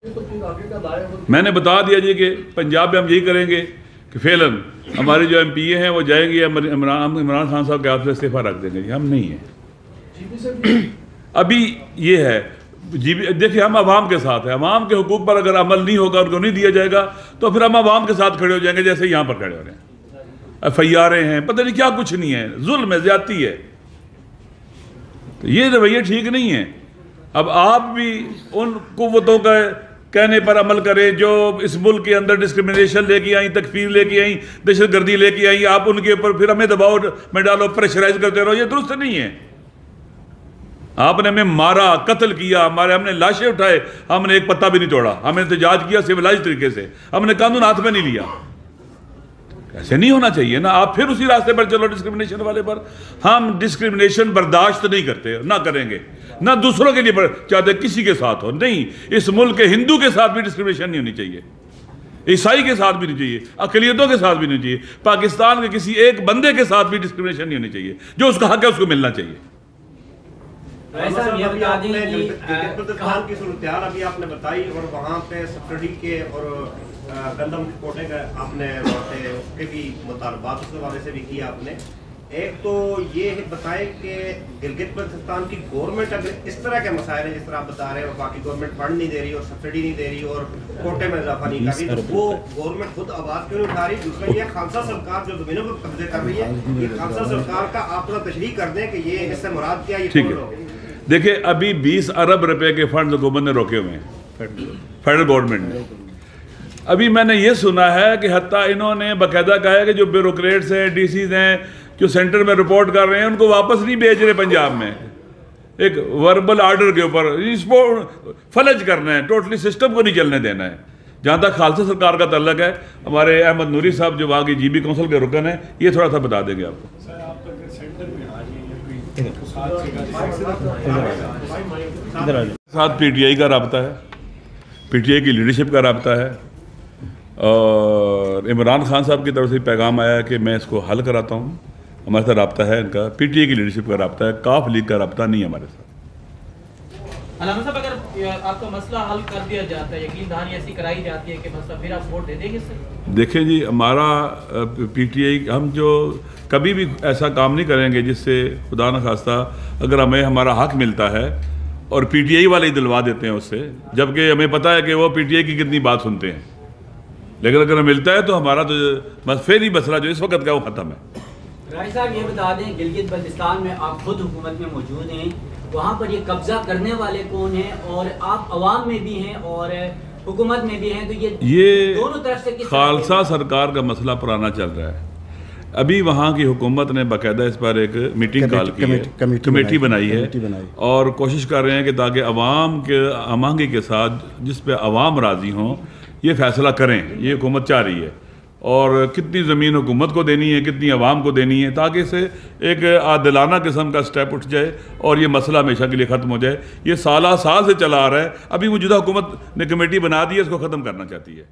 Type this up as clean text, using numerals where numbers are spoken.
मैंने बता दिया जी कि पंजाब में हम यही करेंगे कि फेलन हमारे जो MPA हैं वो जाएंगे इमरान खान साहब के हाथ से इस्तीफा रख देंगे जी, हम नहीं हैं। अभी ये है देखिए, हम अवाम के साथ हैं। अवाम के हुकूक पर अगर अमल नहीं होगा, उनको नहीं दिया जाएगा, तो फिर हम अवाम के साथ खड़े हो जाएंगे, जैसे यहाँ पर खड़े हो रहे हैं। FIR हैं, पता नहीं क्या कुछ नहीं है, जुल्म है, ज्यादती है। तो ये रवैया ठीक नहीं है। अब आप भी उन कुव्वतों का कहने पर अमल करें जो इस मुल्क के अंदर डिस्क्रिमिनेशन लेके आई, तकफीर लेके आई, दहशतगर्दी लेके आई, आप उनके ऊपर फिर हमें दबाव में डालो, प्रेशराइज करते रहो, ये दुरुस्त नहीं है। आपने हमें मारा, कत्ल किया, हमने लाशें उठाए, हमने एक पत्ता भी नहीं तोड़ा, हमने एहतजाज किया सिविलाइज तरीके से, हमने कानून हाथ में नहीं लिया। ऐसे नहीं होना चाहिए ना। आप फिर उसी रास्ते पर चलो डिस्क्रिमिनेशन वाले पर। हम डिस्क्रिमिनेशन बर्दाश्त नहीं करते, ना करेंगे, ना दूसरों के लिए चाहते किसी के साथ हो। नहीं, इस मुल्क के हिंदू के साथ भी डिस्क्रिमिनेशन नहीं होनी चाहिए, ईसाई के साथ भी नहीं चाहिए, अक़लियतों के साथ भी नहीं चाहिए, पाकिस्तान के किसी एक बंदे के साथ भी डिस्क्रिमिनेशन नहीं होनी चाहिए। जो उसका हक है उसको मिलना चाहिए। ऐसा ये बता दें कि की सूरत-ए-हाल अभी आपने बताई, और वहाँ पे सब्सिडी के और गंदम के कोटे का आपने उसके भी मुतालबात उसके हवाले से भी किया आपने। एक तो ये बताएं कि गिलगित बल्तिस्तान की गवर्नमेंट अगर इस तरह के मसाइल हैं जिस तरह आप बता रहे हैं, और बाकी गवर्नमेंट फंड नहीं दे रही और सब्सिडी नहीं दे रही और कोटे में इजाफा नहीं कर रही, तो वो गवर्नमेंट खुद आवाज़ क्यों नहीं उठा रही? दूसरा ये खालसा सरकार जो जमीनों पर कब्जे कर रही है, ये खालसा सरकार का आप थोड़ा तशरीह कर दें कि ये इससे मुराद क्या, ये कौन लोग? देखिए, अभी 20 अरब रुपए के फंड हुकूमत ने रोके हुए हैं, फेडरल गवर्नमेंट ने। अभी मैंने ये सुना है कि हत्ता इन्होंने बाकायदा कहा है कि जो ब्यूरोक्रेट्स हैं, DCs हैं, जो सेंटर में रिपोर्ट कर रहे हैं, उनको वापस नहीं भेज रहे पंजाब में। एक वर्बल आर्डर के ऊपर इसको फलज करना है, टोटली सिस्टम को नहीं चलने देना है। जहाँ तक खालसा सरकार का तल्लक है, हमारे अहमद नूरी साहब जो वहाँ की GB काउंसिल के रुकन है, ये थोड़ा सा बता देंगे आपको। साथ PTI का रब्ता है, PTI की लीडरशिप का रब्ता है, और इमरान खान साहब की तरफ से पैगाम आया है कि मैं इसको हल कराता हूँ। हमारे साथ रब्ता है इनका, PTI की लीडरशिप का रब्ता है, काफ लीग का रब्ता नहीं है हमारे साथ। अलामा साहब, अगर आपका मसला हल कर दिया जाता है, यकीन दहानी ऐसी कराई जाती है कि मसला फिर आप वोट दे देंगे सर? देखें जी, हमारा PTI, हम जो कभी भी ऐसा काम नहीं करेंगे जिससे खुदा न खास्ता अगर हमें हमारा हक मिलता है और PTI वाले ही दिलवा देते हैं उससे, जबकि हमें पता है कि वो PTI की कितनी बात सुनते हैं, लेकिन अगर मिलता है तो हमारा तो बस फिर ही मसला जो इस वक्त का वो ख़त्म है। राय साहब, ये बता दें, गिलगित बल्तिस्तान में आप खुद हुकूमत में मौजूद हैं, वहाँ पर ये कब्जा करने वाले कौन हैं, और आप अवाम में भी हैं और हुकूमत में भी हैं, तो ये दोनों तरफ से खालसा सरकार का मसला पुराना चल रहा है। अभी वहाँ की हुकूमत ने बाकायदा इस पर एक मीटिंग कॉल की है, कमेटी बनाई है, और कोशिश कर रहे हैं कि ताकि अवाम के आमांगी के साथ जिस पे अवाम राज़ी हों ये फैसला करें। ये हुकूमत चाह रही है, और कितनी ज़मीन हुकूमत को देनी है, कितनी अवाम को देनी है, ताकि इससे एक आदिलाना किस्म का स्टेप उठ जाए और ये मसला हमेशा के लिए ख़त्म हो जाए। ये साल से चला आ रहा है, अभी मौजूदा हुकूमत ने कमेटी बना दी है, इसको ख़त्म करना चाहती है।